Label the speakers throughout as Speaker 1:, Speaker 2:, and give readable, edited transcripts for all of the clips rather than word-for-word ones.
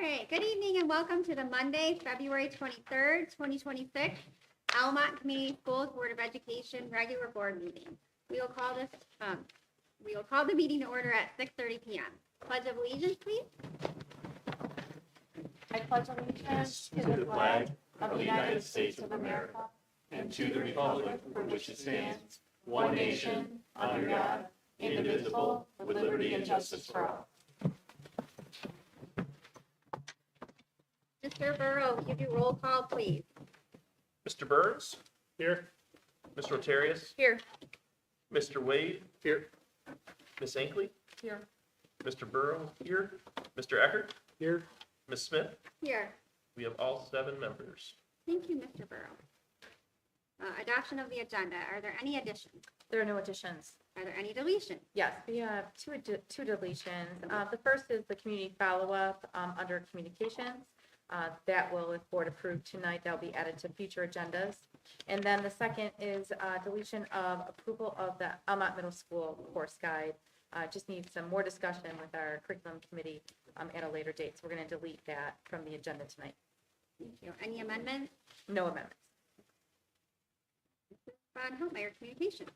Speaker 1: right, good evening and welcome to the Monday, February 23rd, 2026 Almont Community Schools Board of Education regular board meeting. We will call the meeting to order at 6:30 p.m. Pledge of allegiance, please.
Speaker 2: I pledge allegiance to the flag of the United States of America and to the republic for which it stands, one nation, under God, indivisible, with liberty and justice for all.
Speaker 1: Mr. Burrow, give you roll call, please.
Speaker 3: Mr. Burns?
Speaker 4: Here.
Speaker 3: Mr. Rotarius?
Speaker 1: Here.
Speaker 3: Mr. Wade?
Speaker 4: Here.
Speaker 3: Ms. Ankley?
Speaker 1: Here.
Speaker 3: Mr. Burrow here? Mr. Eckert?
Speaker 4: Here.
Speaker 3: Ms. Smith?
Speaker 1: Here.
Speaker 3: We have all 7 members.
Speaker 1: Thank you, Mr. Burrow. Adoption of the agenda. Are there any additions?
Speaker 2: There are no additions.
Speaker 1: Are there any deletions?
Speaker 2: Yes, we have two deletions. The first is the community follow-up under communications. That will, if board approved tonight, that'll be added to future agendas. And then the second is deletion of approval of the Almont Middle School course guide. Just need some more discussion with our curriculum committee at a later date. So we're going to delete that from the agenda tonight.
Speaker 1: Thank you. Any amendments?
Speaker 2: No amendments.
Speaker 1: Von Holtmeyer, communication.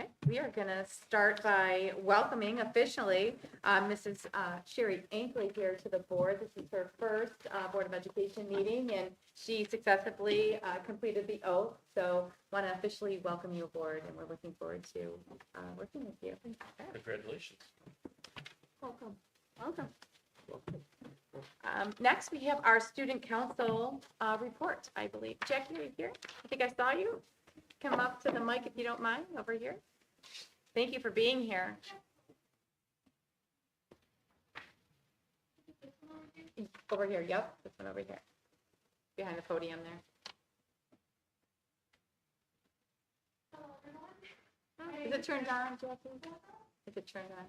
Speaker 2: Okay, we are going to start by welcoming officially Mrs. Sherry Ankley here to the board. This is her first Board of Education meeting, and she successfully completed the oath. So want to officially welcome you aboard, and we're looking forward to working with you.
Speaker 3: Congratulations.
Speaker 1: Welcome. Welcome.
Speaker 2: Next, we have our student council report, I believe. Jackie, are you here? I think I saw you. Come up to the mic if you don't mind, over here. Thank you for being here. Over here, yep, this one over here, behind the podium there. Is it turned on, Jackie? Is it turned on?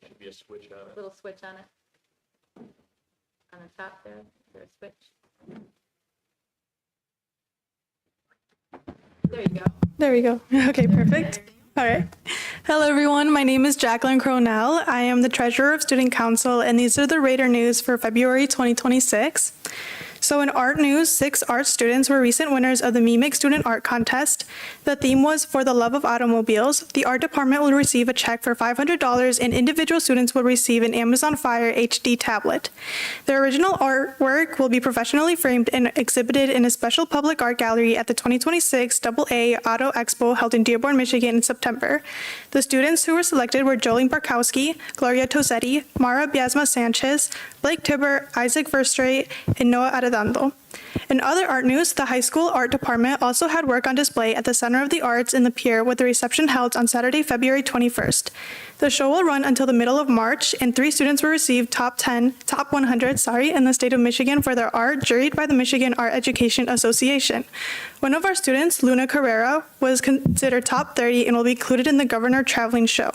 Speaker 3: Should be a switch on it.
Speaker 2: Little switch on it. On the top there, is there a switch? There you go.
Speaker 5: There we go. Okay, perfect. All right. Hello, everyone. My name is Jacqueline Cronell. I am the treasurer of Student Council, and these are the Raider News for February 2026. So in art news, 6 art students were recent winners of the MEMIC Student Art Contest. The theme was For the Love of Automobiles. The art department will receive a check for $500, and individual students will receive an Amazon Fire HD tablet. Their original artwork will be professionally framed and exhibited in a special public art gallery at the 2026 AA Auto Expo held in Dearborn, Michigan in September. The students who were selected were Jolene Barkowski, Gloria Tosetti, Mara Biasma Sanchez, Blake Tibber, Isaac Verstrate, and Noah Arredondo. In other art news, the high school art department also had work on display at the Center of the Arts in the Pier, with the reception held on Saturday, February 21st. The show will run until the middle of March, and 3 students will receive top 100 in the state of Michigan for their art, juried by the Michigan Art Education Association. One of our students, Luna Carrera, was considered top 30 and will be included in the Governor Traveling Show.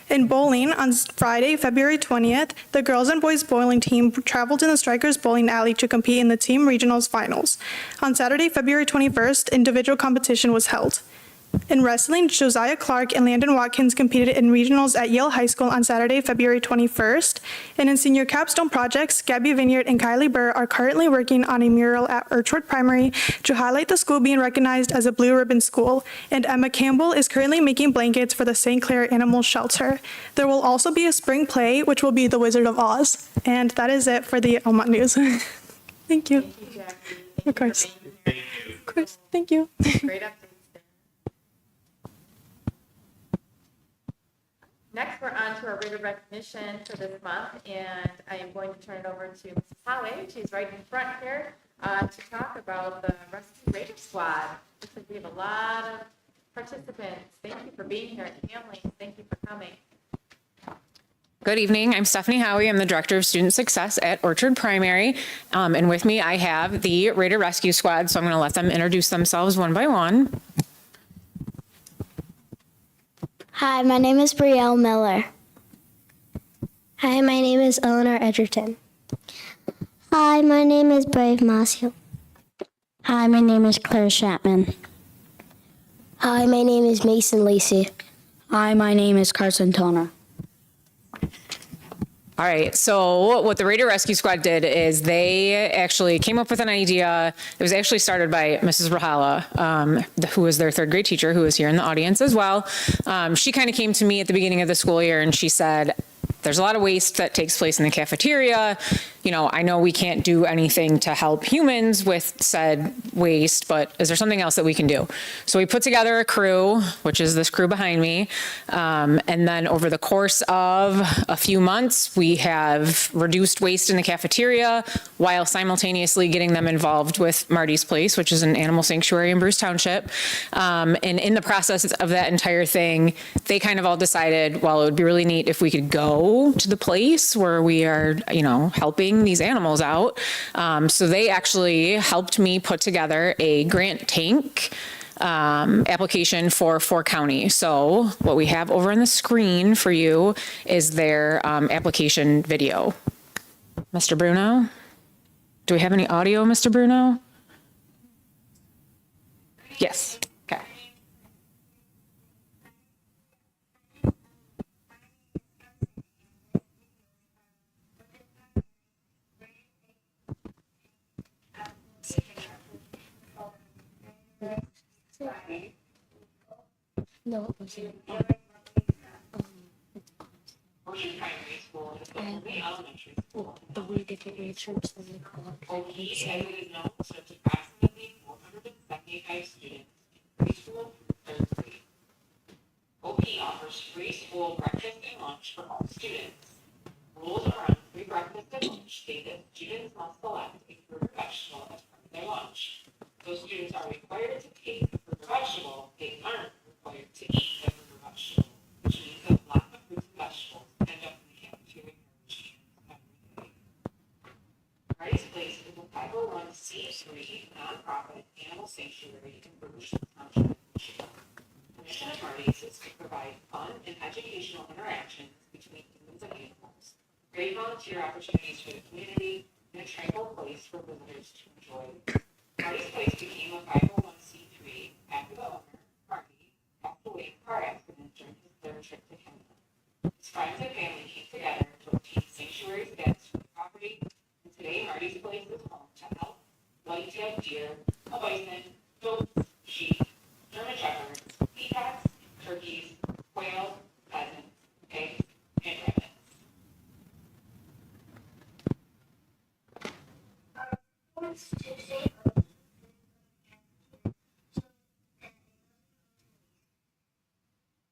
Speaker 5: In bowling, on Friday, February 20th, the girls and boys bowling team traveled in the Strikers Bowling Alley to compete in the team regionals finals. On Saturday, February 21st, individual competition was held. In wrestling, Josiah Clark and Landon Watkins competed in regionals at Yale High School on Saturday, February 21st. And in senior capstone projects, Gabby Vineyard and Kylie Burr are currently working on a mural at Orchard Primary to highlight the school being recognized as a Blue Ribbon School. And Emma Campbell is currently making blankets for the St. Clair Animal Shelter. There will also be a spring play, which will be The Wizard of Oz. And that is it for the Almont News. Thank you.
Speaker 2: Thank you, Jackie.
Speaker 5: Of course. Of course. Thank you.
Speaker 2: Great updates there. Next, we're on to our Raider recognition for this month, and I am going to turn it over to Mrs. Holloway. She's right in front here to talk about the Rescue Raider Squad. Looks like we have a lot of participants. Thank you for being here, and families, thank you for coming.
Speaker 6: Good evening. I'm Stephanie Howie. I'm the Director of Student Success at Orchard Primary. And with me, I have the Raider Rescue Squad. So I'm going to let them introduce themselves one by one.
Speaker 7: Hi, my name is Brielle Miller. Hi, my name is Eleanor Edgerton. Hi, my name is Brave Masio. Hi, my name is Claire Chapman. Hi, my name is Mason Lacey. Hi, my name is Carson Toner.
Speaker 6: All right, so what the Raider Rescue Squad did is they actually came up with an idea. It was actually started by Mrs. Rahala, who was their third grade teacher, who is here in the audience as well. She kind of came to me at the beginning of the school year and she said, there's a lot of waste that takes place in the cafeteria. You know, I know we can't do anything to help humans with said waste, but is there something else that we can do? So we put together a crew, which is this crew behind me. And then over the course of a few months, we have reduced waste in the cafeteria while simultaneously getting them involved with Marty's Place, which is an animal sanctuary in Bruce Township. And in the process of that entire thing, they kind of all decided, well, it would be really neat if we could go to the place where we are, you know, helping these animals out. So they actually helped me put together a grant tank application for 4 county. So what we have over on the screen for you is their application video. Mr. Bruno? Do we have any audio, Mr. Bruno? Yes. Okay.
Speaker 7: No, it wasn't. The way different research than the clock.
Speaker 4: is known to approximately 475 students in preschool through 3rd grade. OP offers free school breakfast and lunch for all students. Rules around free breakfast and lunch state that students must select a fruit or vegetable as part of their lunch. Though students are required to take the fruit or vegetable, they aren't required to eat the fruit or vegetable, which means that lots of fruits and vegetables end up in the cafeteria garbage cans every day. Marty's Place is a 501c3 nonprofit animal sanctuary in Bruce Township, Michigan. The mission of Marty's is to provide fun and educational interactions between humans and animals, great volunteer opportunities for the community, and a tranquil place for visitors to enjoy. Marty's Place became a 501c3 after the owner, Marty, passed away in a car accident during his 3rd trip to Canada. His friends and family came together to obtain sanctuary status for the property, and today Marty's Place is home to elk, white-tailed deer, a bison, goats, sheep, German shepherds, peacocks, turkeys, quail, pheasants, pigs, and rabbits.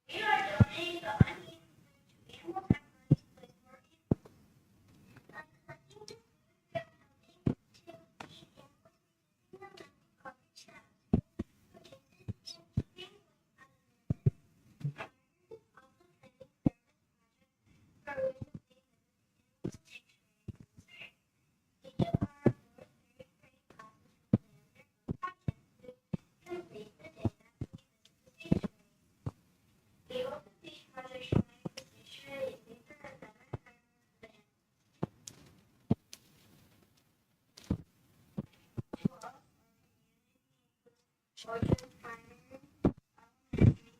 Speaker 7: We are donating the unused food to animal sanctuaries to place more animals. By collecting this food, we are helping to feed animals using them and coverage staff. Produces and keeping waste out of the Marty's is also planning service projects for ways of being animal sanctuary. Each of our 4th grade classes plan their own projects to complete the day that we visit the sanctuary. We hope that these projects will make the sanctuary a safer and better environment for the animals. To us, Orchard Primary, Elementary,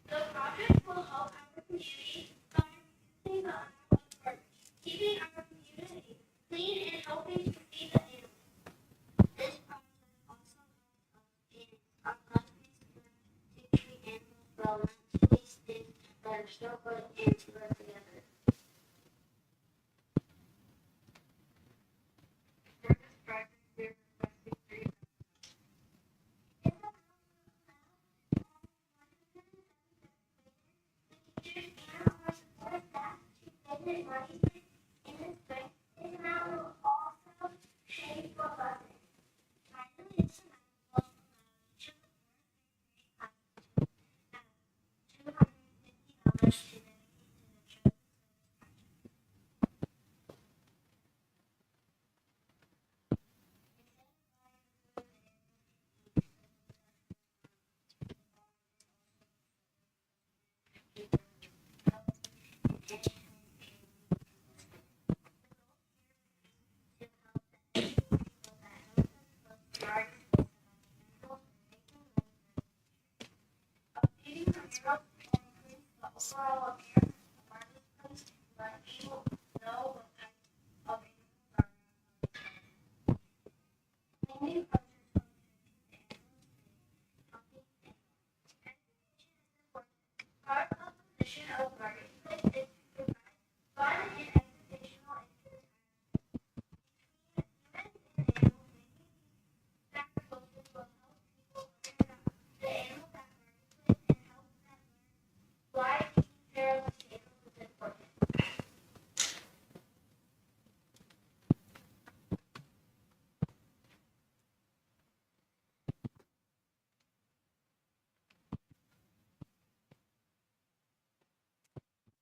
Speaker 7: the town of the project will help our community by reducing the amount of garbage, keeping our community clean and helping to feed the animals. This project also helps us in our country's effort to treat animals well, not to waste it, but restore good and to work together. For this project, we are requesting 3 teachers and our support staff to visit Marty's Place in this way. This amount will also pay for buses. Finally, this amount will allow each of the 4th grade classes to have $250 to dedicate to the children's service project.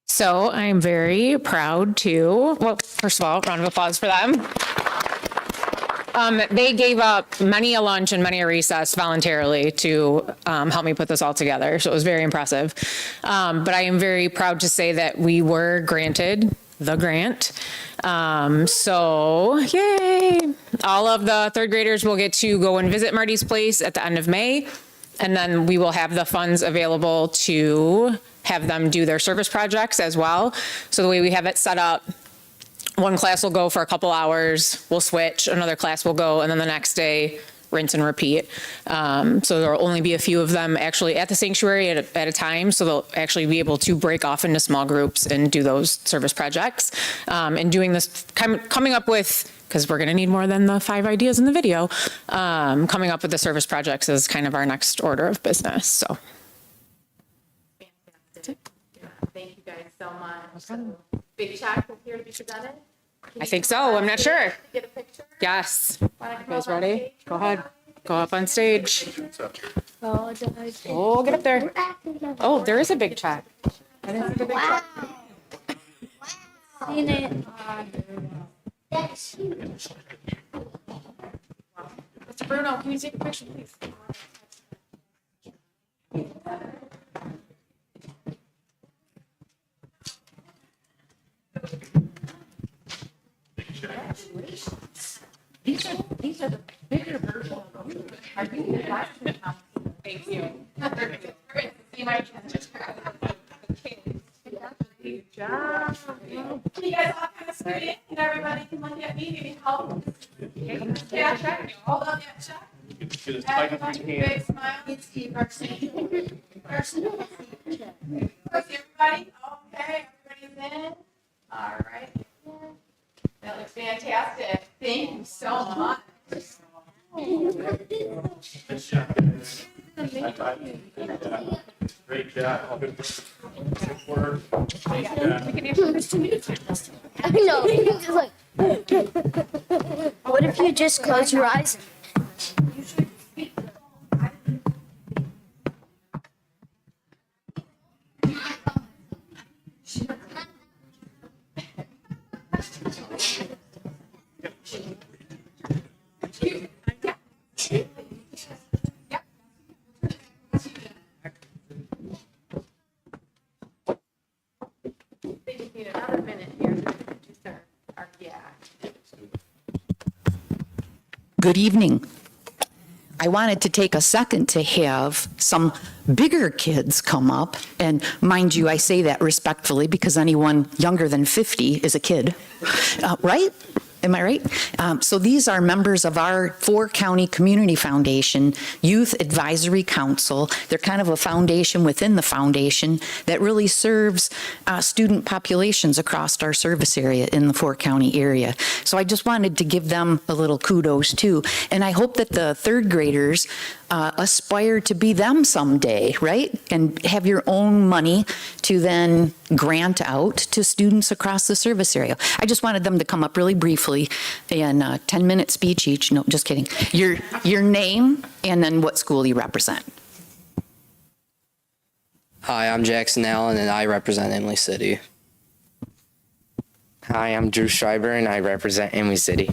Speaker 6: So I'm very proud to, well, first of all, round of applause for them. They gave up many a lunch and many a recess voluntarily to help me put this all together. So it was very impressive. But I am very proud to say that we were granted the grant. So yay. All of the third graders will get to go and visit Marty's Place at the end of May. And then we will have the funds available to have them do their service projects as well. So the way we have it set up, one class will go for a couple hours, we'll switch, another class will go, and then the next day, rinse and repeat. So there'll only be a few of them actually at the sanctuary at a time, so they'll actually be able to break off into small groups and do those service projects. And doing this, coming up with, because we're gonna need more than the 5 ideas in the video, coming up with the service projects is kind of our next order of business, so.
Speaker 2: Fantastic. Yeah, thank you guys so much. So, big check is here to be presented. Can
Speaker 6: I
Speaker 2: you
Speaker 6: think
Speaker 2: come
Speaker 6: so,
Speaker 2: up
Speaker 6: I'm
Speaker 2: on
Speaker 6: not
Speaker 2: stage
Speaker 6: sure.
Speaker 2: to Get a picture?
Speaker 6: Yes.
Speaker 2: Wanna come
Speaker 6: You guys
Speaker 2: up on
Speaker 6: ready?
Speaker 2: stage?
Speaker 6: Go ahead. Go up on stage. Oh, get up there. Oh, there is a big check. I didn't see the big check.
Speaker 7: Seen it.
Speaker 2: Mr. Bruno, can you take a picture, please? These are the bigger versions. Are you the last one? Thank you. See my Good job. Can you guys all kind of scoot in and everybody can look at me, maybe help? Yeah, check. Hold on, yeah, check.
Speaker 3: Get as tight as we can.
Speaker 2: Big smile. It's Steve Person. Everybody, okay, everybody's in. All right. That looks fantastic. Thank you so much.
Speaker 3: Great job. Good work.
Speaker 7: I know. It's like, what if you just close your eyes?
Speaker 2: They just need another minute here to introduce our
Speaker 8: Good evening. I wanted to take a second to have some bigger kids come up, and mind you, I say that respectfully because anyone younger than 50 is a kid, right? Am I right? So these are members of our 4-county community foundation, Youth Advisory Council. They're kind of a foundation within the foundation that really serves student populations across our service area in the 4-county area. So I just wanted to give them a little kudos too. And I hope that the third graders aspire to be them someday, right? And have your own money to then grant out to students across the service area. I just wanted them to come up really briefly and 10-minute speech each. No, just kidding. Your name and then what school you represent.
Speaker 9: Hi, I'm Jackson Allen and I represent Emily City. Hi, I'm Drew Schreiber and I represent Emily City.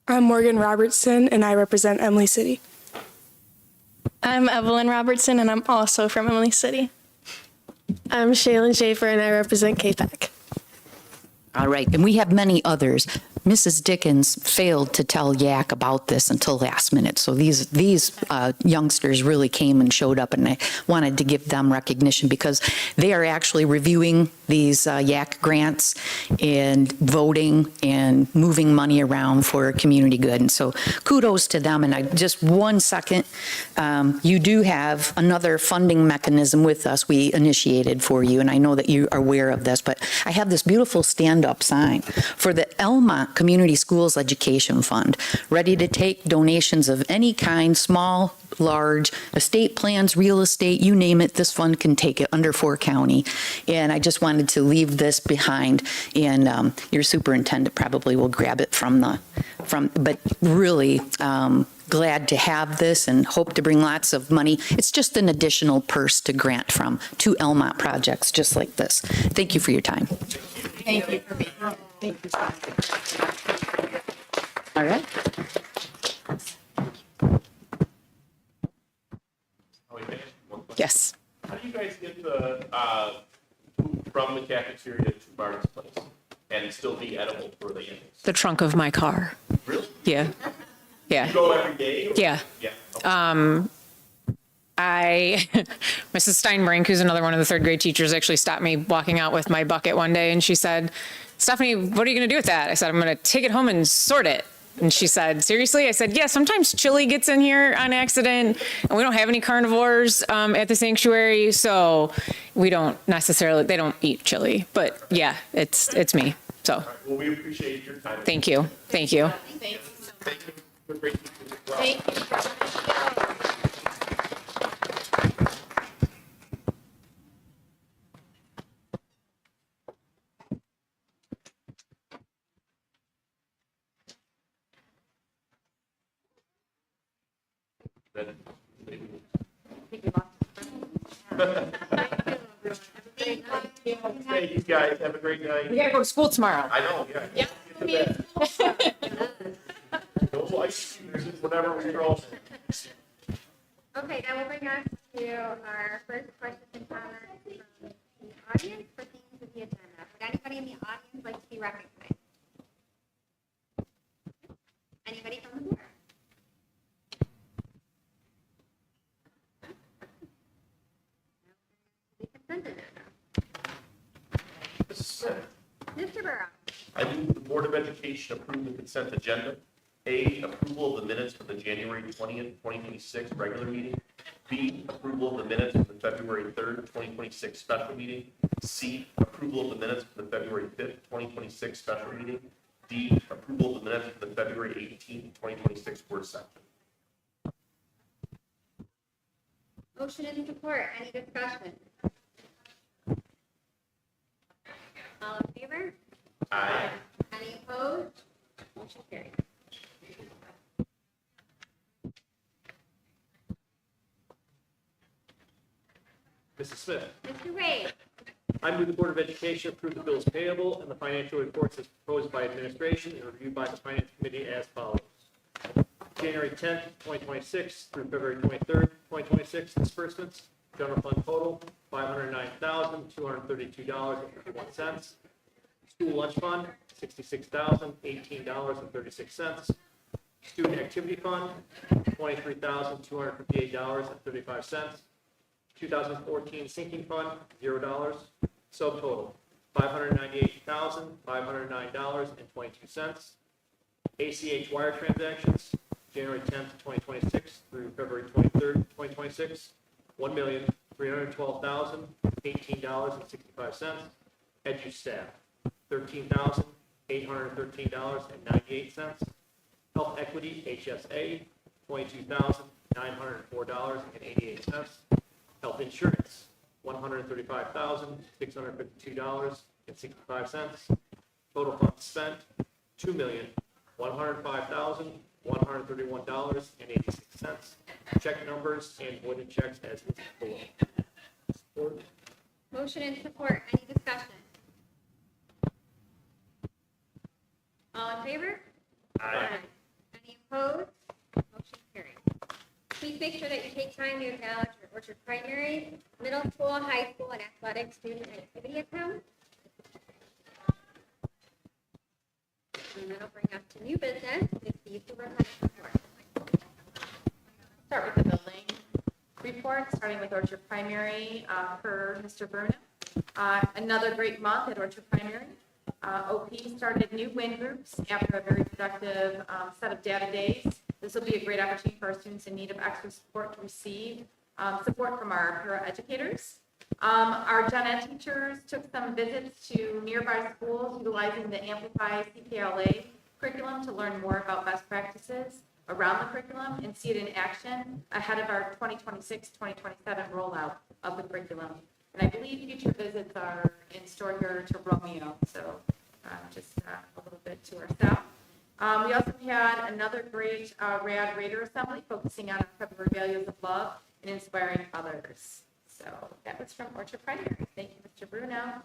Speaker 10: I'm Morgan Robertson, and I represent Emily City.
Speaker 5: I'm Evelyn Robertson, and I'm also from Emily City.
Speaker 10: I'm Shaylin Schaefer, and I represent KPAC.
Speaker 8: All right, and we have many others. Mrs. Dickens failed to tell Yak about this until last minute. So these youngsters really came and showed up, and I wanted to give them recognition because they are actually reviewing these Yak grants and voting and moving money around for community good. And so kudos to them. And just 1 second, you do have another funding mechanism with us we initiated for you, and I know that you are aware of this, but I have this beautiful stand-up sign for the Almont Community Schools Education Fund, ready to take donations of any kind, small, large, estate plans, real estate, you name it, this fund can take it under 4 county. And I just wanted to leave this behind, and your superintendent probably will grab it but really, glad to have this and hope to bring lots of money. It's just an additional purse to grant from 2 Almont projects just like this. Thank you for your time.
Speaker 2: Thank you for being here. Thank you.
Speaker 8: All right. Yes.
Speaker 3: How do you guys get the food from the cafeteria to Martin's place and still be edible for the animals?
Speaker 6: The trunk of my car.
Speaker 3: Really?
Speaker 6: Yeah. Yeah.
Speaker 3: You go every day? Or?
Speaker 6: Yeah.
Speaker 3: Yeah. Okay.
Speaker 6: Mrs. Steinbrink, who's another one of the third grade teachers, actually stopped me walking out with my bucket one day, and she said, "Stephanie, what are you going to do with that?" I said, "I'm going to take it home and sort it." And she said, "Seriously?" I said, "Yeah, sometimes chili gets in here on accident, and we don't have any carnivores at the sanctuary, so we don't necessarily, they don't eat chili. But yeah, it's me. So
Speaker 3: All right. Well, we appreciate your time.
Speaker 6: thank you. Thank you.
Speaker 2: Thank you.
Speaker 3: Thank you. You're a great teacher as well.
Speaker 2: Thank you.
Speaker 3: Then maybe Hey, you guys have a great night.
Speaker 6: We gotta go to school tomorrow.
Speaker 3: I know, yeah.
Speaker 2: Yeah.
Speaker 3: Get to bed. No ice cubes, whatever we throw.
Speaker 1: Okay, that will bring us to our first question and comment from the audience for things of the agenda. Would anybody in the audience like to be recognized? Anybody from the board? The consent agenda.
Speaker 3: Mrs. Smith,
Speaker 1: Mr. Burrow.
Speaker 3: I move the Board of Education approve the consent agenda. A, approval of the minutes for the January 20th, 2026 regular meeting. B, approval of the minutes for the February 3rd, 2026 special meeting. C, approval of the minutes for the February 5th, 2026 special meeting. D, approval of the minutes for the February 18th, 2026 work session.
Speaker 1: Motion and support. Any discussion? All in favor?
Speaker 3: Aye.
Speaker 1: Any opposed? Motion carries.
Speaker 11: Mrs. Smith,
Speaker 1: Mr. Wade.
Speaker 11: I move the Board of Education approve the bills payable and the financial reports as proposed by administration and reviewed by the Finance Committee as follows. January 10th, 2026 through February 23rd, 2026 disbursements. General fund total, $509,232.51. School lunch fund, $66,018.36. Student activity fund, $23,258.35. 2014 sinking fund, $0. Subtotal, $598,509.22. ACH wire transactions, January 10th, 2026 through February 23rd, 2026, $1,312,018.65. Edu staff, $13,813.98. Health equity, HSA, $22,904.88. Health insurance, $135,652.65. Total funds spent, $2,105,131.86. Check numbers and voided checks as listed below. Support.
Speaker 1: Motion and support. Any discussion? All in favor?
Speaker 3: Aye.
Speaker 1: Any opposed? Motion carries. Please make sure that you take time to acknowledge your Orchard Primary, middle school, high school, and athletic student activity accounts. And that'll bring
Speaker 2: starting with Orchard Primary per Mr. Bruno. Another great month at Orchard Primary. OP started new WIN groups after a very productive set of data days. This will be a great opportunity for our students in need of extra support to receive support from our paraeducators. Our gen ed teachers took some visits to nearby schools utilizing the Amplify CPLA curriculum to learn more about best practices around the curriculum and see it in action ahead of our 2026-2027 rollout of the curriculum. And I believe future visits are in store here to Romeo, so just a little bit to our south. We also had another great RAD Raider Assembly focusing on our February values of love and inspiring others. So that was from Orchard Primary. Thank you, Mr. Bruno.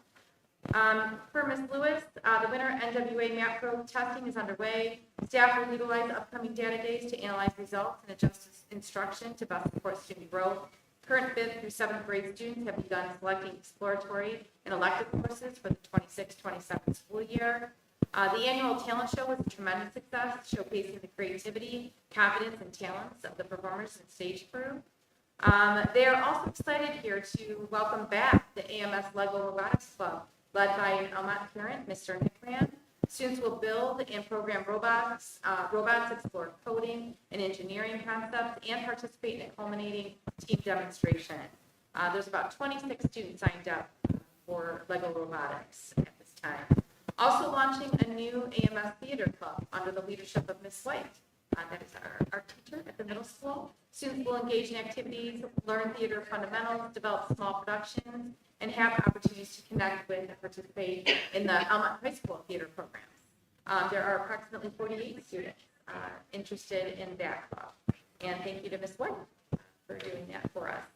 Speaker 2: For Ms. Lewis, the winter NWA MAP Pro testing is underway. Staff will utilize upcoming data days to analyze results and adjust instruction to best support student growth. Current 5th through 7th grade students have begun selecting exploratory and elective courses for the 26-27 school year. The annual talent show was a tremendous success, showcasing the creativity, confidence, and talents of the performers and stage crew. They are also excited here to welcome back the AMS Lego Robotics Club, led by an Almont parent, Mr. Nickran. Students will build and program robots, explore coding and engineering concepts, and participate in a culminating team demonstration. There's about 26 students signed up for Lego Robotics at this time. Also launching a new AMS Theater Club under the leadership of Ms. White. That is our teacher at the middle school. Students will engage in activities, learn theater fundamentals, develop small productions, and have opportunities to connect with and participate in the Almont High School theater programs. There are approximately 48 students interested in that club. And thank you to Ms. White for doing that for us.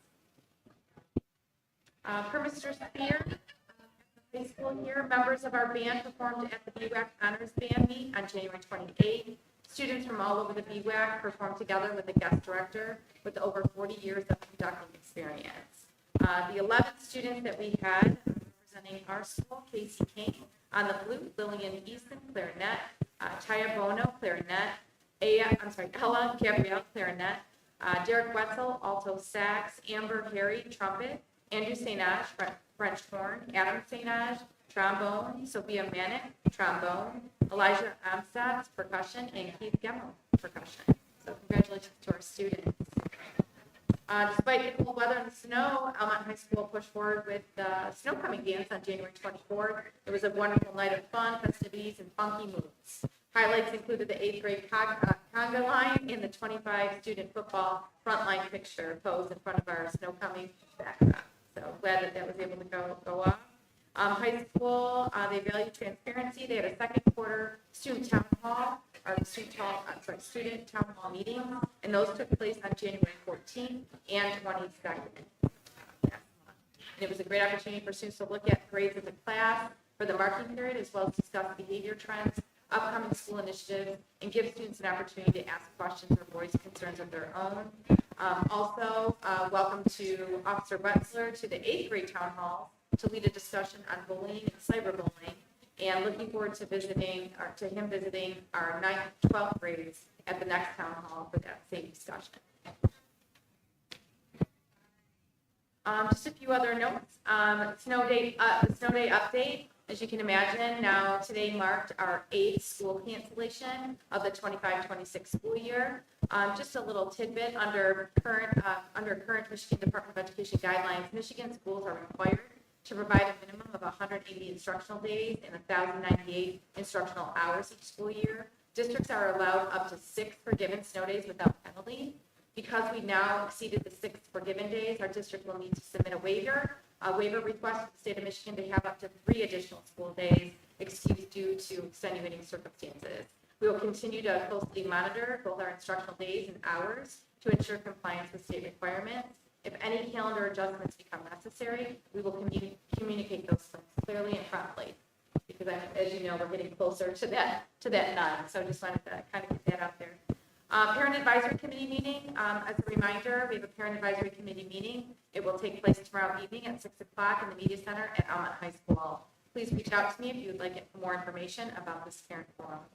Speaker 2: For Mr. Spear, high school here, members of our band performed at the BWAC Honors Band Meet on January 28th. Students from all over the BWAC performed together with a guest director with over 40 years of conducting experience. The 11 students that we had representing our school, Casey King on the flute, Lillian Easton, clarinet, Taya Bono, clarinet, Ella Gabrielle, clarinet, Derek Wetzel, alto sax, Amber Harry, trumpet, Andrew St. Ange, French horn, Adam St. Ange, trombone, Sophia Manick, trombone, Elijah Amstad, percussion, and Keith Gemmel, percussion. So congratulations to our students. Despite the cool weather and the snow, Almont High School pushed forward with the snow coming dance on January 24th. It was a wonderful night of fun, festivities, and funky moves. Highlights included the 8th grade conga line and the 25 student football frontline picture posed in front of our snow coming backdrop. So glad that was able to go off. High school, they value transparency. They had a second quarter student town hall meeting, and those took place on January 14th and 22nd. And it was a great opportunity for students to look at grades of the class for the marking period, as well as discuss behavior trends, upcoming school initiatives, and give students an opportunity to ask questions or voice concerns of their own. Also, welcome to Officer Wetzler to the 8th grade town hall to lead a discussion on bullying and cyberbullying, and looking forward to him visiting our 9th, 12th grades at the next town hall for that same discussion. Just a few other notes. Snow day update. As you can imagine, now today marked our 8th school cancellation of the 25-26 school year. Just a little tidbit under current Michigan Department of Education guidelines, Michigan schools are required to provide a minimum of 180 instructional days and 1,098 instructional hours each school year. Districts are allowed up to 6 forgiven snow days without penalty. Because we now exceeded the 6 forgiven days, our district will need to submit a waiver request to the state of Michigan to have up to 3 additional school days excused due to extenuating circumstances. We will continue to closely monitor both our instructional days and hours to ensure compliance with state requirements. If any calendar adjustments become necessary, we will communicate those clearly and promptly, because as you know, we're getting closer to that 9. So I just wanted to kind of get that out there. Parent Advisory Committee meeting. As a reminder, we have a Parent Advisory Committee meeting. It will take place tomorrow evening at 6 o'clock in the Media Center at Almont High School. Please reach out to me if you would like more information about this parent forum.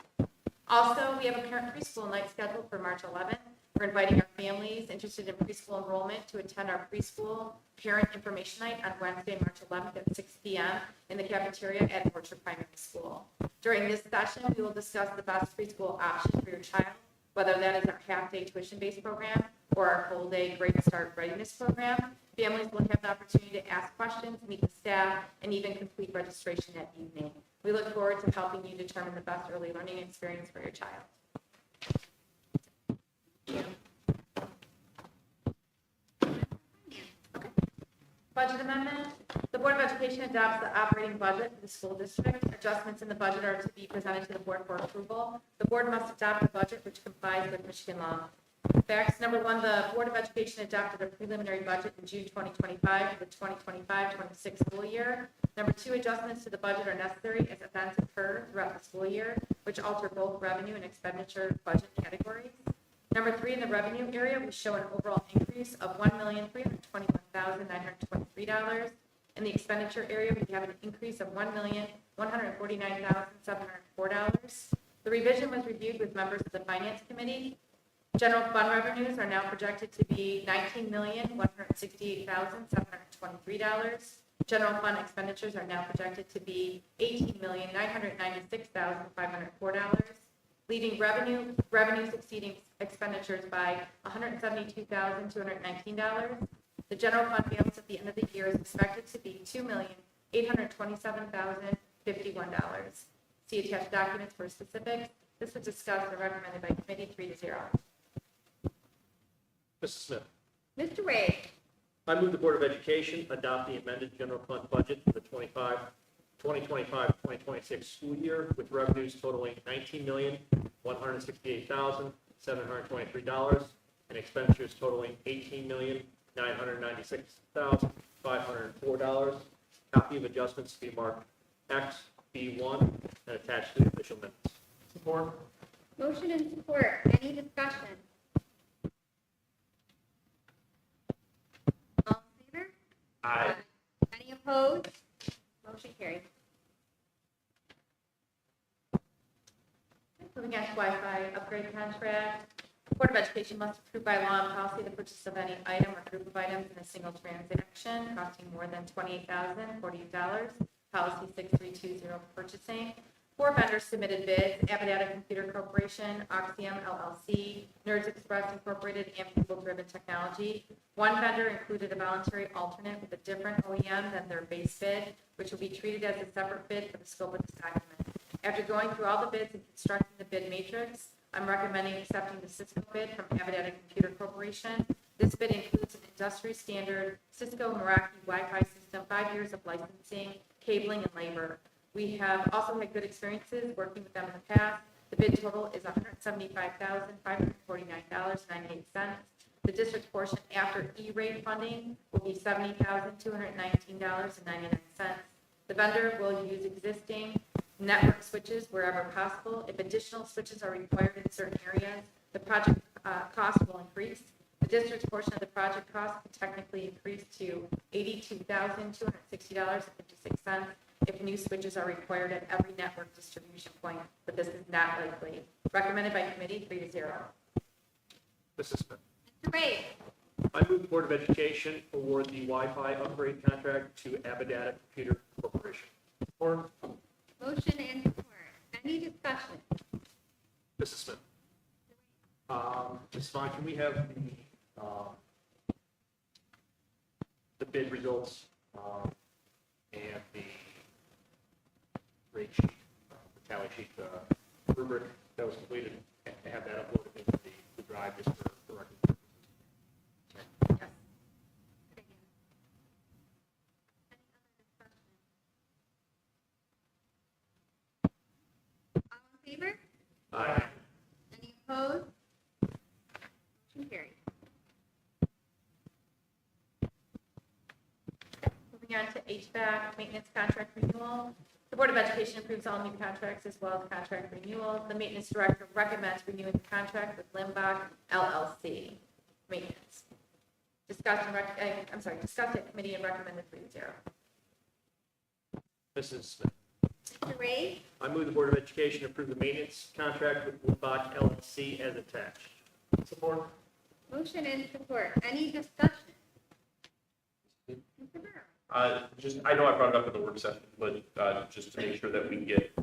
Speaker 2: Also, we have a parent preschool night scheduled for March 11th. We're inviting our families interested in preschool enrollment to attend our preschool parent information night on Wednesday, March 11th at 6 p.m. in the cafeteria at Orchard Primary School. During this session, we will discuss the best preschool options for your child, whether that is our half-day tuition-based program or our full-day Great Start Readiness program. Families will have the opportunity to ask questions, meet the staff, and even complete registration that evening. We look forward to helping you determine the best early learning experience for your child. Budget amendment. The Board of Education adopts the operating budget for the school district. Adjustments in the budget are to be presented to the board for approval. The board must adopt a budget which complies with Michigan law. Facts. Number one, the Board of Education adopted a preliminary budget in June 2025 for the 2025-26 school year. Number two, adjustments to the budget are necessary as events occur throughout the school year, which alter both revenue and expenditure budget categories. Number three, in the revenue area, we show an overall increase of $1,321,923. In the expenditure area, we have an increase of $1,149,704. The revision was reviewed with members of the Finance Committee. General fund revenues are now projected to be $19,168,723. General fund expenditures are now projected to be $18,996,504. Leaving revenues exceeding expenditures by $172,219. The general fund balance at the end of the year is expected to be $2,827,051. See attached documents for specifics. This was discussed and recommended by committee 3-0.
Speaker 11: Mrs. Smith.
Speaker 1: Mr. Wade.
Speaker 11: I move the Board of Education adopt the amended general fund budget for the 2025-2026 school year with revenues totaling $19,168,723 and expenditures totaling $18,996,504. Copy of adjustments to be marked X, B1, and attached to the official minutes. Support.
Speaker 1: Motion and support. Any discussion? All in favor?
Speaker 3: Aye.
Speaker 1: Any opposed? Motion carries.
Speaker 2: Moving on to Wi-Fi upgrade contract. Board of Education must approve by law and policy the purchase of any item or group of items in a single transaction costing more than $28,048. Policy 6320 purchasing. 4 vendors submitted bids: Abadata Computer Corporation, Oxium LLC, Nerds Express Incorporated, and People Driven Technology. 1 vendor included a voluntary alternate with a different OEM than their base bid, which will be treated as a separate bid for the scope of this document. After going through all the bids and constructing the bid matrix, I'm recommending accepting the Cisco bid from Abadata Computer Corporation. This bid includes an industry standard Cisco Meraki Wi-Fi system, 5 years of licensing, cabling, and labor. We have also had good experiences working with them in the past. The bid total is $175,549.98. The district portion after E-rate funding will be $70,219.99. The vendor will use existing network switches wherever possible. If additional switches are required in certain areas, the project cost will increase. The district's portion of the project cost could technically increase to $82,260.56 if new switches are required at every network distribution point, but this is not likely. Recommended by committee 3-0.
Speaker 11: Mrs. Smith.
Speaker 1: Mr. Wade.
Speaker 11: I move the Board of Education award the Wi-Fi upgrade contract to Abadata Computer Corporation. Support.
Speaker 1: Motion and support. Any discussion?
Speaker 11: Mrs. Smith. Ms. Vaughn, can we have the bid results and the rate sheet, the tally sheet, the rubric that was completed, and have that uploaded into the drive just for record purposes?
Speaker 1: All in favor?
Speaker 11: Aye.
Speaker 1: Any opposed? Motion carries.
Speaker 2: Moving on to HVAC maintenance contract renewal. The Board of Education approves all new contracts as well as contract renewals. The maintenance director recommends renewing the contract with Limbach LLC. Maintenance. Discussed at committee and recommended 3-0.
Speaker 11: Mrs. Smith.
Speaker 1: Mr. Wade.
Speaker 11: I move the Board of Education approve the maintenance contract with Limbach LLC as attached. Support.
Speaker 1: Motion and support. Any discussion? Mr. Burrow.
Speaker 3: Just, I know I brought it up in the work session, but just to make sure that we get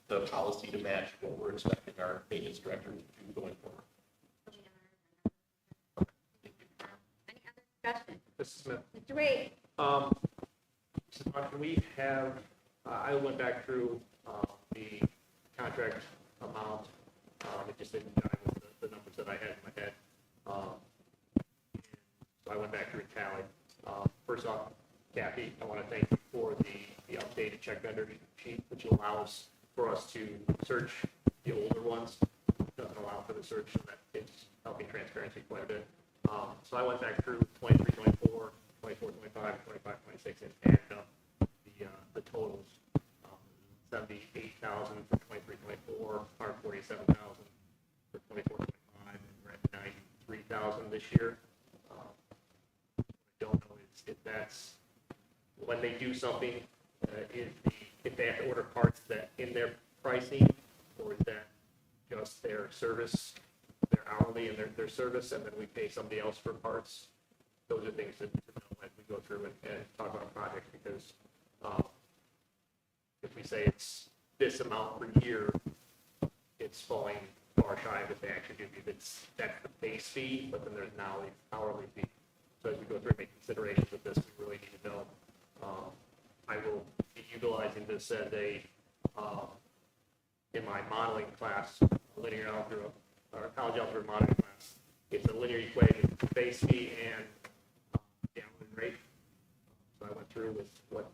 Speaker 3: the policy to match what we're expecting our maintenance director to do going forward.
Speaker 1: Any other discussion?
Speaker 11: Mrs. Smith.
Speaker 1: Mr. Wade.
Speaker 11: Can we have, I went back through the contract amount. It just didn't jive with the numbers that I had in my head. So I went back through and tallied. First off, Kathy, I want to thank you for the updated check vendor sheet, which allows for us to search the older ones. Doesn't allow for the search, so that it's helping transparency quite a bit. So I went back through 23, 24, 24, 25, 25, 26, and added up the totals. 78,000 for 23, 24, 147,000 for 24, 25, and we're at 93,000 this year. I don't know if that's when they do something, if they have to order parts that in their pricing, or is that just their service, their hourly and their service, and then we pay somebody else for parts? Those are things to know as we go through and talk about projects, because if we say it's this amount per year, it's falling far shy of what they actually do. That's the base fee, but then there's an hourly fee. So as we go through and make considerations of this, we really need to know. I will be utilizing this as in my modeling class, linear algebra, or college algebra modeling class. It's a linear equation, base fee and the hourly rate. So I went through with what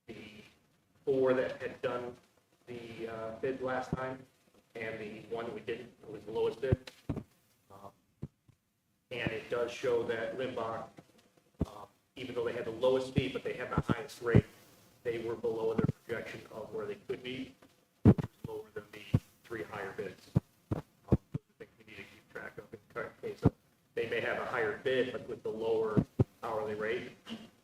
Speaker 11: the four that had done the bid last time, and the one we didn't, it was the lowest bid. And it does show that Limbach, even though they had the lowest fee, but they had the highest rate, they were below their projection of where they could be, which was lower than the three higher bids. Those are things we need to keep track of in case of, they may have a higher bid, but with the lower hourly rate,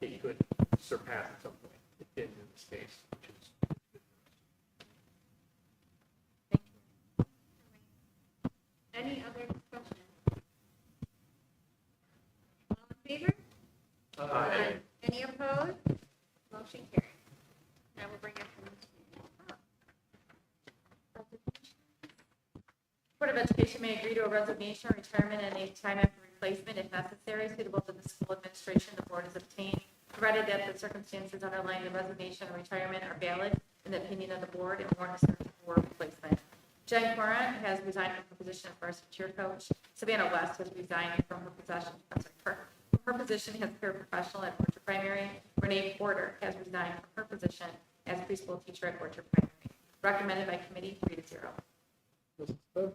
Speaker 11: it could surpass at some point. It didn't in this case, which is good.
Speaker 1: Any other discussion? All in favor?
Speaker 3: Aye.
Speaker 1: Any opposed? Motion carries. Now we'll bring up
Speaker 2: Board of Education may agree to a resignation or retirement at any time after replacement if necessary, suitable to the school administration. The board has obtained, provided that the circumstances underlying the resignation or retirement are valid in the opinion of the board and warrant a search for replacement. Jen Coran has resigned from her position as varsity cheer coach. Savannah West has resigned from her position as paraprofessional at Orchard Primary. Renee Porter has resigned from her position as preschool teacher at Orchard Primary. Recommended by committee 3-0.
Speaker 10: Mrs. Smith.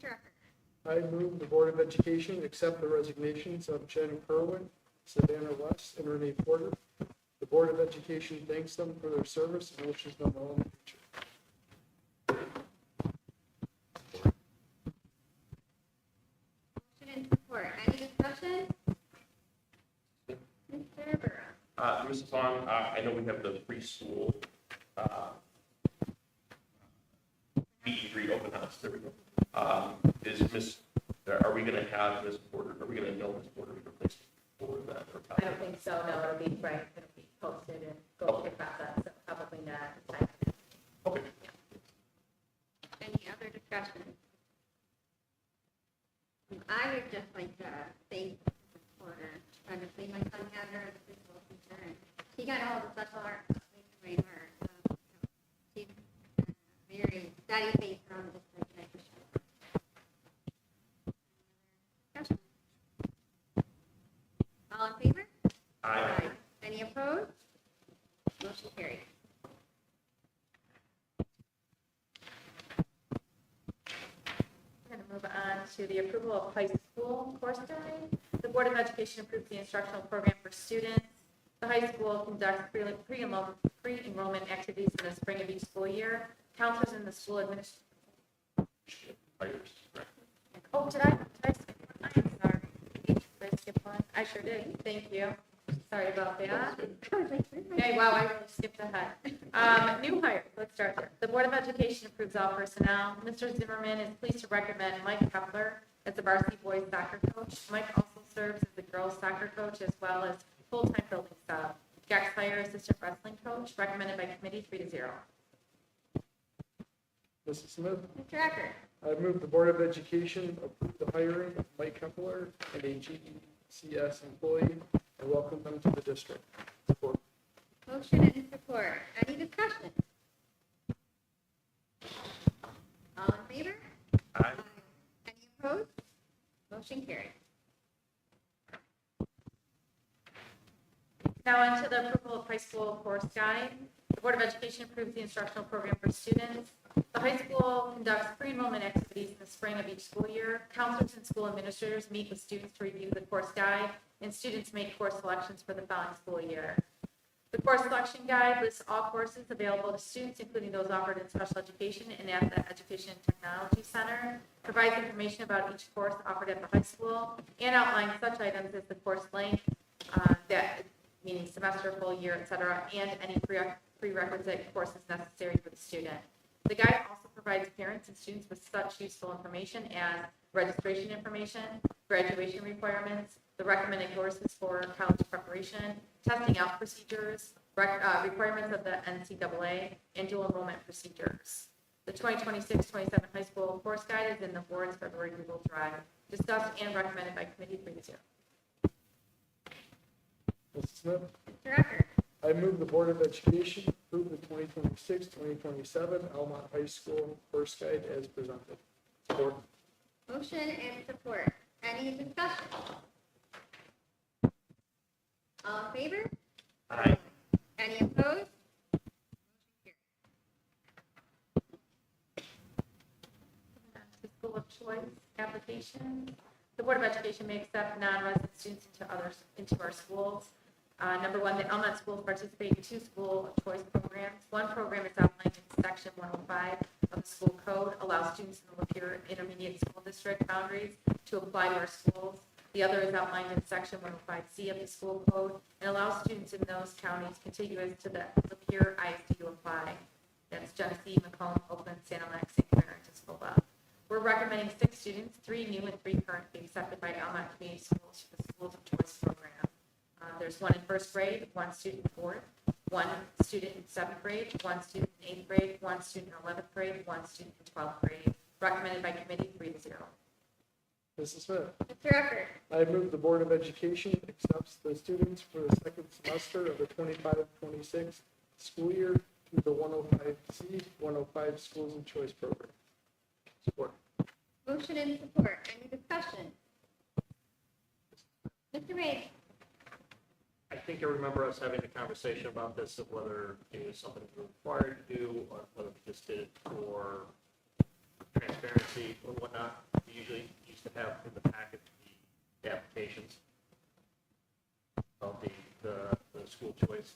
Speaker 1: Mr. Ecker.
Speaker 10: I move the Board of Education accept the resignations of Jen Kerwin, Savannah West, and Renee Porter. The Board of Education thanks them for their service and wishes them well in the future.
Speaker 1: Motion and support. Any discussion? Mr. Burrow.
Speaker 3: Mrs. Vaughn, I know we have the preschool meet and greet open house. There we go. Are we going to have Ms. Porter? Are we going to know Ms. Porter's replacement for that?
Speaker 2: I don't think so. No, it'll be right. It'll be posted and go through the process. So probably not.
Speaker 3: Okay.
Speaker 1: Any other discussion? I would just like to thank Porter. Honestly, my son had her as a preschool teacher, and he got all the special art made her. She's very steady face around the district, and I appreciate it. Discussion? All in favor?
Speaker 3: Aye.
Speaker 1: Any opposed? Motion carried.
Speaker 2: We're going to move on to the approval of high school course during. The Board of Education approves the instructional program for students. The high school conducts pre-enrollment activities in the spring of each school year. Counselors in the school administration. Oh, did I skip one? I am sorry. Did I skip one? I sure did. Thank you. Sorry about that. Okay, wow, I really skipped ahead. New hire, let's start there. The Board of Education approves all personnel. Mr. Zimmerman is pleased to recommend Mike Kepler as the varsity boys soccer coach. Mike also serves as the girls soccer coach as well as full-time building staff. Jack Spire, assistant wrestling coach, recommended by committee 3-0.
Speaker 10: Mrs. Smith,
Speaker 1: Mr. Eckert.
Speaker 10: I move the Board of Education approve the hiring of Mike Kepler and a GECS employee and welcome them to the district. Support.
Speaker 1: Motion and support. Any discussion? All in favor?
Speaker 3: Aye.
Speaker 1: Any opposed? Motion carried.
Speaker 2: Now on to the approval of high school course guide. The Board of Education approves the instructional program for students. The high school conducts pre-enrollment activities in the spring of each school year. Counselors and school administrators meet with students to review the course guide, and students make course selections for the following school year. The course selection guide lists all courses available to students, including those offered in special education and at the Education and Technology Center, provides information about each course offered at the high school, and outlines such items as the course length, meaning semester, full year, et cetera, and any prerequisite courses necessary for the student. The guide also provides parents and students with such useful information as registration information, graduation requirements, the recommended courses for college preparation, testing out procedures, requirements of the NCAA, and dual enrollment procedures. The 2026-27 high school course guide is in the board's February Google Drive, discussed and recommended by committee 3-0.
Speaker 10: Mrs. Smith,
Speaker 1: Mr. Eckert.
Speaker 10: I move the Board of Education approve the 2026-2027 Almont High School course guide as presented. Support.
Speaker 1: Motion and support. Any discussion? All in favor?
Speaker 3: Aye.
Speaker 1: Any opposed?
Speaker 2: The school of choice application. The Board of Education may accept non-resident students into our schools. Number one, the Almont schools participate in 2 school of choice programs. One program is outlined in section 105 of the school code, allows students in the Lapeer Intermediate School District boundaries to apply to our schools. The other is outlined in section 105C of the school code and allows students in those counties contiguous to the Lapeer ISD to apply. That's Genesee, Macomb, Oakland, Santa Maria, St. Clair, and Tuscola. We're recommending 6 students, 3 new and 3 current, be accepted by Almont Community Schools for the Schools of Choice program. There's 1 in 1st grade, 1 student in 4th, 1 student in 7th grade, 1 student in 8th grade, 1 student in 11th grade, 1 student in 12th grade. Recommended by committee 3-0.
Speaker 10: Mrs. Smith,
Speaker 1: Mr. Eckert.
Speaker 10: I move the Board of Education accepts the students for the second semester of the 25-26 school year through the 105C, 105 Schools of Choice program. Support.
Speaker 1: Motion and support. Any discussion? Mr. Ray.
Speaker 11: I think I remember us having a conversation about this, of whether it was something we were required to do, or whether we just did it for transparency or whatnot. We usually used to have in the packet the applications of the school choice.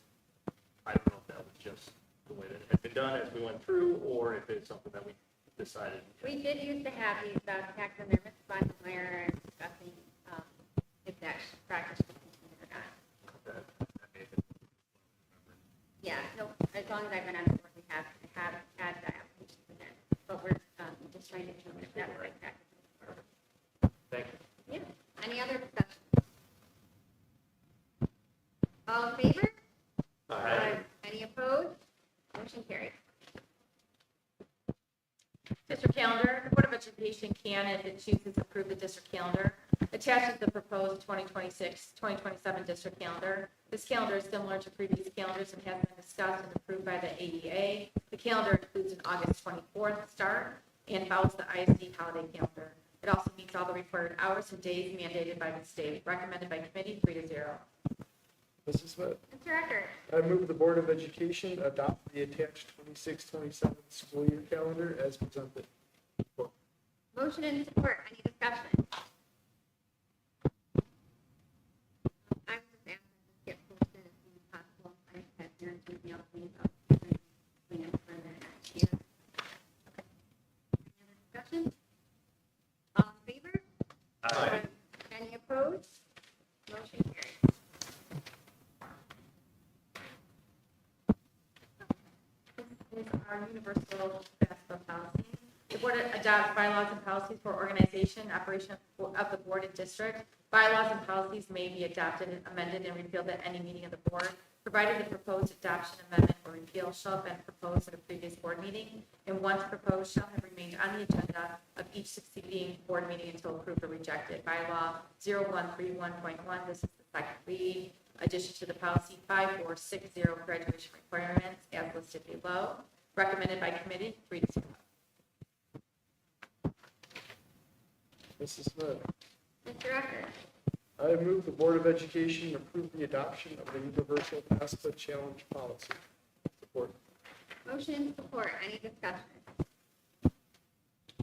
Speaker 11: I don't know if that was just the way that it had been done as we went through, or if it's something that we decided.
Speaker 1: We did used to have these tax amendments by the mayor and discussing if that practice was continued or not.
Speaker 11: That may have been-
Speaker 1: Yeah, no, as long as I've been on the board, we have had that application in there. But we're just trying to determine if that was right practice.
Speaker 11: Thank you.
Speaker 1: Yeah. Any other discussion? All in favor?
Speaker 3: Aye.
Speaker 1: Any opposed? Motion carried.
Speaker 2: District calendar, the Board of Education can, if it chooses, approve the district calendar. Attaches the proposed 2026-2027 district calendar. This calendar is similar to previous calendars and has been discussed and approved by the AEA. The calendar includes an August 24th start and follows the ISD holiday calendar. It also meets all the required hours and days mandated by the state. Recommended by committee 3-0.
Speaker 10: Mrs. Smith,
Speaker 1: Mr. Eckert.
Speaker 10: I move the Board of Education adopt the attached 26-27 school year calendar as presented. Support.
Speaker 1: Motion and support. Any discussion? I would just ask that this get posted as soon as possible. I have parents reaching out to me about plans for the next year. Any other discussion? All in favor?
Speaker 3: Aye.
Speaker 1: Any opposed? Motion carried.
Speaker 2: This is our universal basketball policy. The The board adopts bylaws and policies for organization, operation of the board and district. Bylaws and policies may be adopted, amended, and repealed at any meeting of the board, provided the proposed adoption, amendment, or repeal shall have been proposed at a previous board meeting, and once proposed shall have remained on the agenda of each succeeding board meeting until approved or rejected. Bylaw 0131.1, this is the second read. Addition to the policy 5460 graduation requirements as listed below. Recommended by committee, 3-0.
Speaker 10: Mrs. Smith.
Speaker 1: Mr. Eckert.
Speaker 10: I move the Board of Education approve the adoption of the Universal FAFSA Challenge Policy. Support.
Speaker 1: Motion and support. Any discussion?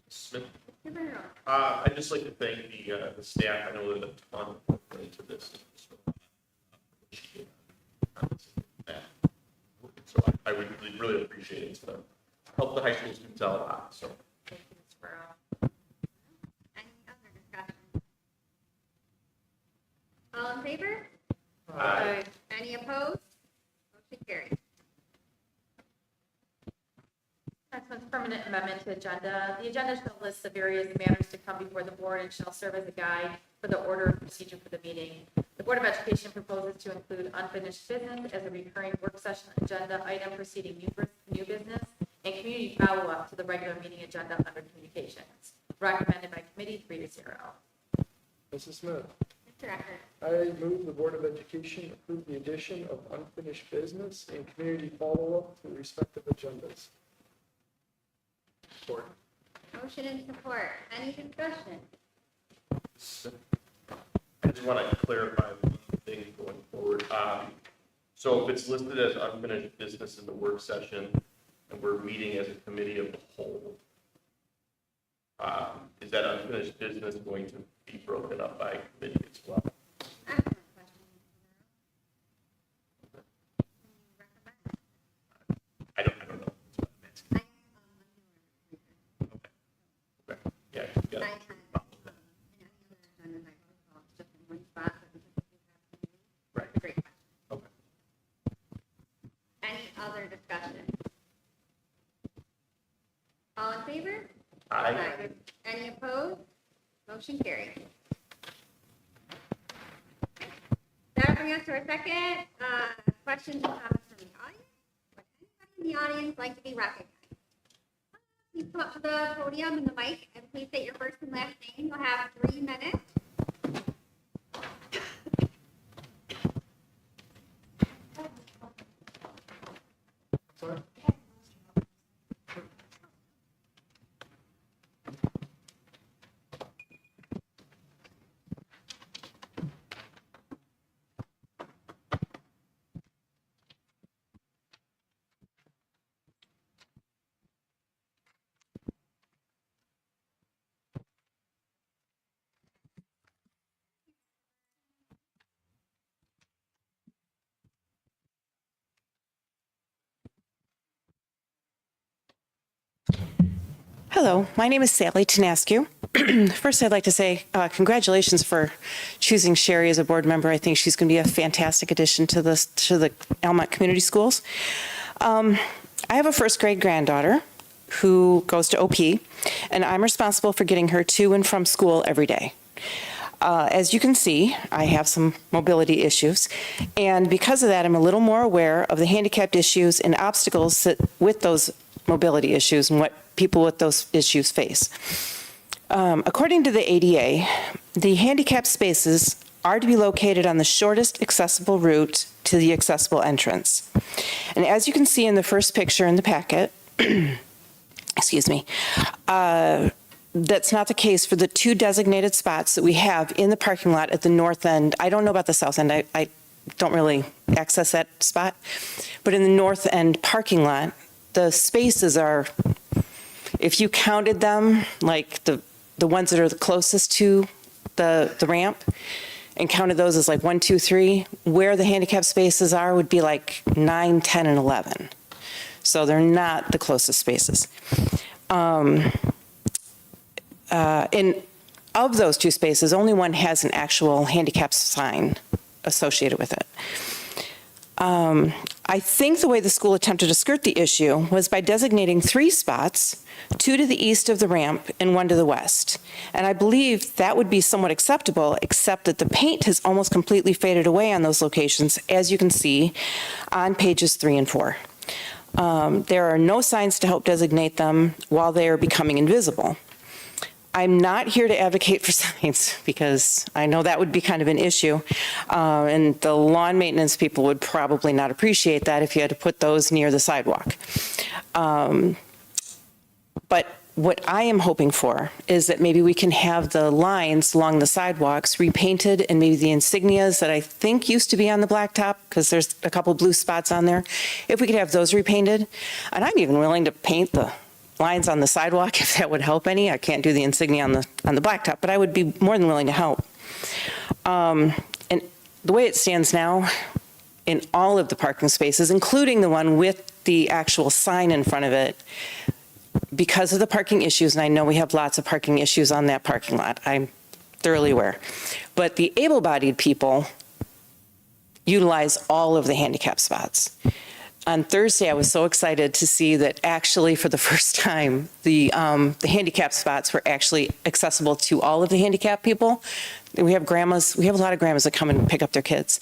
Speaker 3: Smith.
Speaker 1: Mr. Burrow.
Speaker 3: I'd just like to thank the staff. I know there's a ton went into this. So I would really appreciate it. It's going to help the high school students out a lot. So
Speaker 2: Thank you, Ms. Burrow.
Speaker 1: Any other discussion? All in favor?
Speaker 3: Aye.
Speaker 1: Any opposed? Motion carries.
Speaker 2: Next one's permanent amendment to agenda. The agenda shall list the various matters to come before the board and shall serve as a guide for the order of procedure for the meeting. The Board of Education proposes to include unfinished business as a recurring work session agenda item preceding new business and community follow-up to the regular meeting agenda under communications. Recommended by committee, 3-0.
Speaker 10: Mrs. Smith.
Speaker 1: Mr. Eckert.
Speaker 10: I move the Board of Education approve the addition of unfinished business and community follow-up to the respective agendas. Support.
Speaker 1: Motion and support. Any discussion?
Speaker 3: I just want to clarify one thing going forward. So if it's listed as unfinished business in the work session and we're meeting as a committee of the whole, is that unfinished business going to be broken up by committee as well?
Speaker 1: Excellent question.
Speaker 3: I don't know. That's what I'm asking. Okay. Yeah, you got it. Right.
Speaker 1: Great question.
Speaker 3: Okay.
Speaker 1: Any other discussion? All in favor?
Speaker 3: Aye.
Speaker 1: Any opposed? Motion carried. That'll bring us to our second questions and comments from the audience. Would anybody in the audience like to be recognized? Please come up to the podium and the mic and please state your first and last name. You'll have 3 minutes.
Speaker 10: Sorry.
Speaker 12: Hello, my name is Sally Tenaskew. First, I'd like to say congratulations for choosing Sherry as a board member. I think she's going to be a fantastic addition to the Almont Community Schools. I have a first grade granddaughter who goes to OP, and I'm responsible for getting her to and from school every day. As you can see, I have some mobility issues, and because of that, I'm a little more aware of the handicapped issues and obstacles that, with those mobility issues and what people with those issues face. According to the ADA, the handicapped spaces are to be located on the shortest accessible route to the accessible entrance. And as you can see in the first picture in the packet, excuse me, that's not the case for the 2 designated spots that we have in the parking lot at the north end. I don't know about the south end. I don't really access that spot. But in the north end parking lot, the spaces are, if you counted them, like the ones that are the closest to the ramp, and counted those as like 1, 2, 3, where the handicap spaces are would be like 9, 10, and 11. So they're not the closest spaces. And of those 2 spaces, only one has an actual handicap sign associated with it. I think the way the school attempted to skirt the issue was by designating 3 spots, 2 to the east of the ramp and 1 to the west. And I believe that would be somewhat acceptable, except that the paint has almost completely faded away on those locations, as you can see on pages 3 and 4. There are no signs to help designate them while they are becoming invisible. I'm not here to advocate for signs because I know that would be kind of an issue. And the lawn maintenance people would probably not appreciate that if you had to put those near the sidewalk. But what I am hoping for is that maybe we can have the lines along the sidewalks repainted and maybe the insignias that I think used to be on the blacktop, because there's a couple blue spots on there, if we could have those repainted. And I'm even willing to paint the lines on the sidewalk if that would help any. I can't do the insignia on the blacktop, but I would be more than willing to help. And the way it stands now, in all of the parking spaces, including the one with the actual sign in front of it, because of the parking issues, and I know we have lots of parking issues on that parking lot, I'm thoroughly aware, but the able-bodied people utilize all of the handicap spots. On Thursday, I was so excited to see that actually, for the first time, the handicap spots were actually accessible to all of the handicapped people. We have grandmas, we have a lot of grandmas that come and pick up their kids.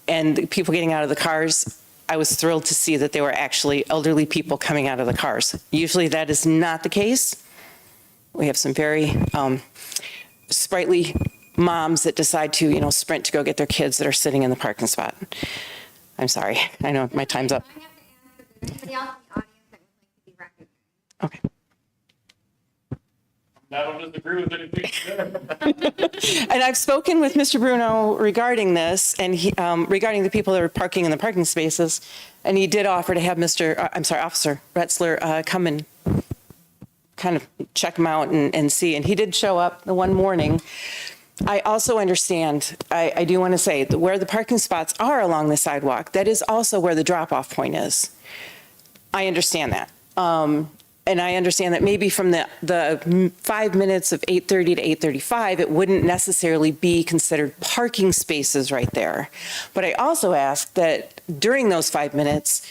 Speaker 12: And the people getting out of the cars, I was thrilled to see that they were actually elderly people coming out of the cars. Usually that is not the case. We have some very sprightly moms that decide to, sprint to go get their kids that are sitting in the parking spot. I'm sorry, I know my time's up.
Speaker 1: I have to ask if there's anybody else in the audience that would like to be recognized.
Speaker 12: Okay.
Speaker 3: I don't disagree with anything.
Speaker 12: And I've spoken with Mr. Bruno regarding this, and regarding the people that are parking in the parking spaces, and he did offer to have Officer Retzler come and kind of check them out and see, and he did show up the one morning. I also understand, I do want to say, that where the parking spots are along the sidewalk, that is also where the drop-off point is. I understand that. And I understand that maybe from the 5 minutes of 8:30 to 8:35, it wouldn't necessarily be considered parking spaces right there. But I also ask that during those 5 minutes,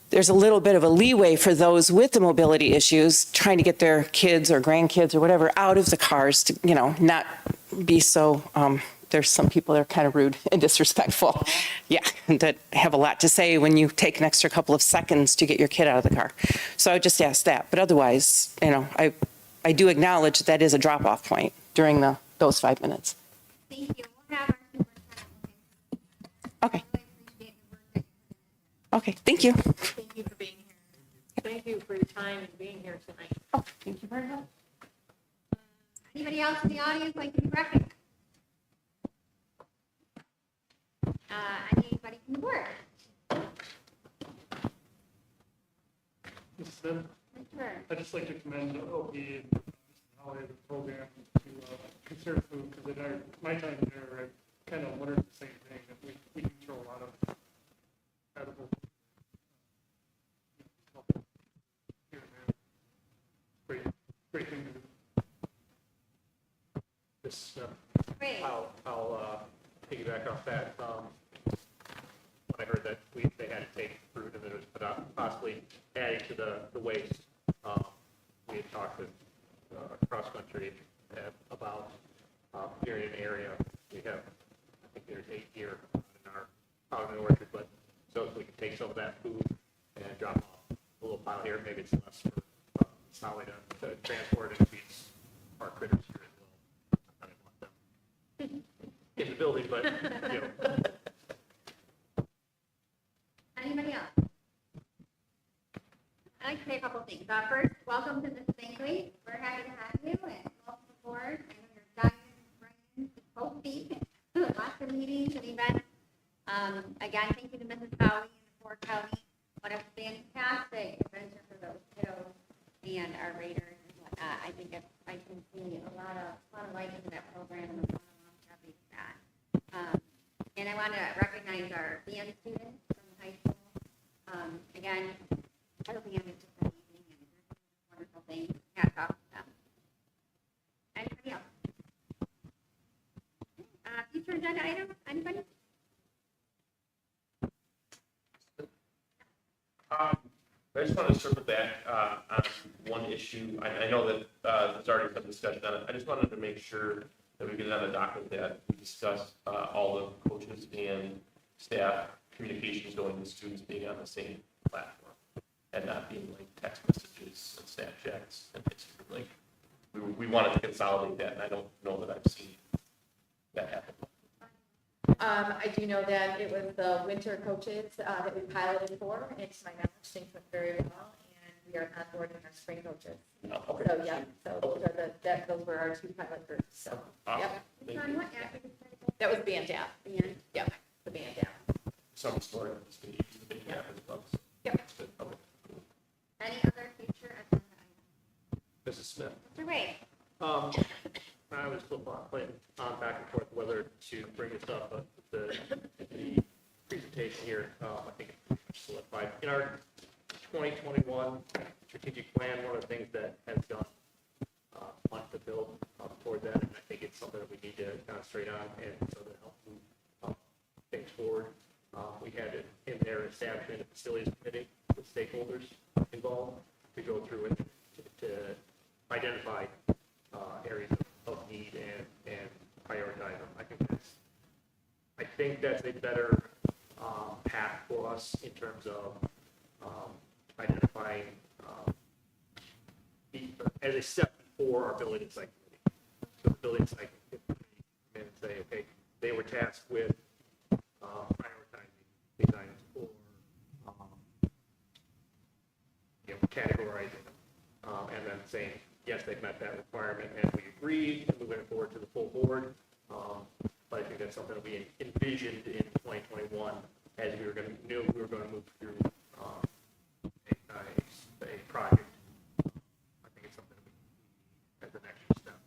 Speaker 12: there's a little bit of a leeway for those with the mobility issues trying to get their kids or grandkids or whatever out of the cars to, not be so, there's some people that are kind of rude and disrespectful. Yeah, that have a lot to say when you take an extra couple of seconds to get your kid out of the car. So I would just ask that. But otherwise, I do acknowledge that is a drop-off point during those 5 minutes.
Speaker 1: Thank you. We'll have our superintendent look into it.
Speaker 12: Okay.
Speaker 1: I really appreciate the work that you put in.
Speaker 12: Okay, thank you.
Speaker 2: Thank you for being here. Thank you for your time and being here tonight.
Speaker 12: Oh, thank you very much.
Speaker 1: Anybody else in the audience like to be recognized? Anybody from the board?
Speaker 10: Mrs. Smith,
Speaker 1: Sure.
Speaker 10: I'd just like to commend OP and Mr. Holly the program to conserve food, because in my time there, I kind of wondered the same thing, that we do throw a lot of edible here and there. Great thing to do.
Speaker 11: This,
Speaker 1: Great.
Speaker 11: I'll piggyback off that. When I heard that they had to take fruit and then it was possibly adding to the waste, we had talked with cross-country about here in an area. We have, I think there's 8 here in our out in the orchard, but so if we can take some of that food and drop off a little pile here, maybe it's less for Sally to transport and feeds our critters here as well. I didn't want them in the building, but,
Speaker 1: Anybody else? I'd like to say a couple things. First, welcome to this banquet. We're happy to have you and welcome aboard. I know you're dying, running, both feet, lots of meetings and events. Again, thank you to Mrs. Fowley and the Fort County. What a fantastic adventure for those kiddos and our raiders and whatnot. I think I can see a lot of life in that program and a lot of longevity to that. And I want to recognize our band students from high school. Again, I don't think I'm just amazing and wonderful things. Hats off to them. Anybody else? Future agenda items? Anybody?
Speaker 3: I just wanted to circle back on one issue. I know that there's already some discussion on it. I just wanted to make sure that we get it on the docket that we discuss all the coaches and staff communications going to students being on the same platform and not being like text messages and Snapchats and things like. We wanted to consolidate that, and I don't know that I've seen that happen.
Speaker 2: I do know that it was the winter coaches that we piloted for, and to my knowledge, things went very well, and we are onboarding our spring coaches.
Speaker 3: No, okay.
Speaker 2: So, yeah, so those are those were our 2 pilot groups, so,
Speaker 3: Awesome.
Speaker 2: yep.
Speaker 3: Thank
Speaker 1: John,
Speaker 3: you.
Speaker 1: what app is it?
Speaker 2: That was band app.
Speaker 1: Band.
Speaker 2: Yep, the band app.
Speaker 3: Some sort of this can use the big app as well.
Speaker 2: Yep.
Speaker 3: Okay.
Speaker 1: Any other future agenda items?
Speaker 11: Mrs. Smith.
Speaker 1: Mr. Wade?
Speaker 11: I was playing back and forth whether to bring this up, but the presentation here, I think it's pretty much solidified. In our 2021 strategic plan, one of the things that has done much to build toward that, and I think it's something that we need to concentrate on and so to help move things forward. We had it in there establishing a facilities committee with stakeholders involved to go through and to identify areas of need and prioritize them. I think that's a better path for us in terms of identifying as a step before our building and site committee. So the building and site committee come in and say, okay, they were tasked with prioritizing these items or categorizing them, and then saying, yes, they've met that requirement, and we agreed, and we went forward to the full board. But I think that's something that we envisioned in 2021 as we were going to move through a project. I think it's something that we as an extra step.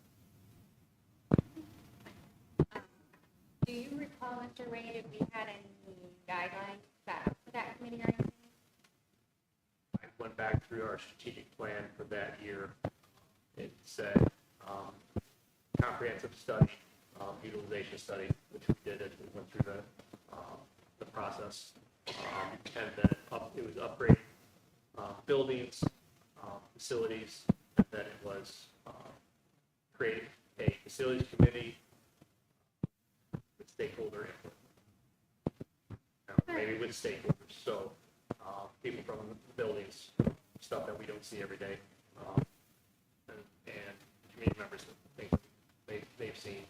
Speaker 1: Do you recall, Mr. Wade, if we had any guidelines set up for that committee or anything?
Speaker 11: I went back through our strategic plan for that year. It said comprehensive study, utilization study, which we did as we went through the process. And then it was upgrading buildings, facilities, and then it was creating a facilities committee with stakeholder input. Maybe with stakeholders, so people from the buildings, stuff that we don't see every day, and community members, things they've seen.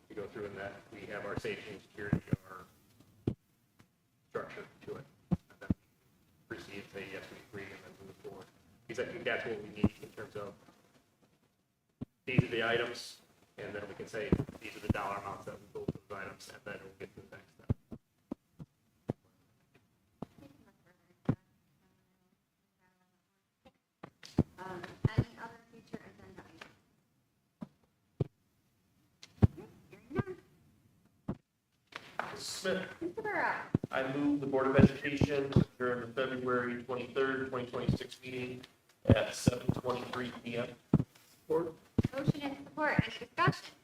Speaker 11: To go through and that we have our safety and security, our structure to it, and then proceed and say, yes, we agree, and then move forward. Because I think that's what we need in terms of these are the items, and then we can say, these are the dollar amounts that we build those items, and then we'll get to the next step.
Speaker 1: Any other future agenda items? Hearing none.
Speaker 3: Mrs. Smith,
Speaker 1: Mr. Burrow?
Speaker 3: I move the Board of Education during the February 23rd, 2026 meeting at 7:23 PM.
Speaker 11: Support?
Speaker 1: Motion and support. Any discussion?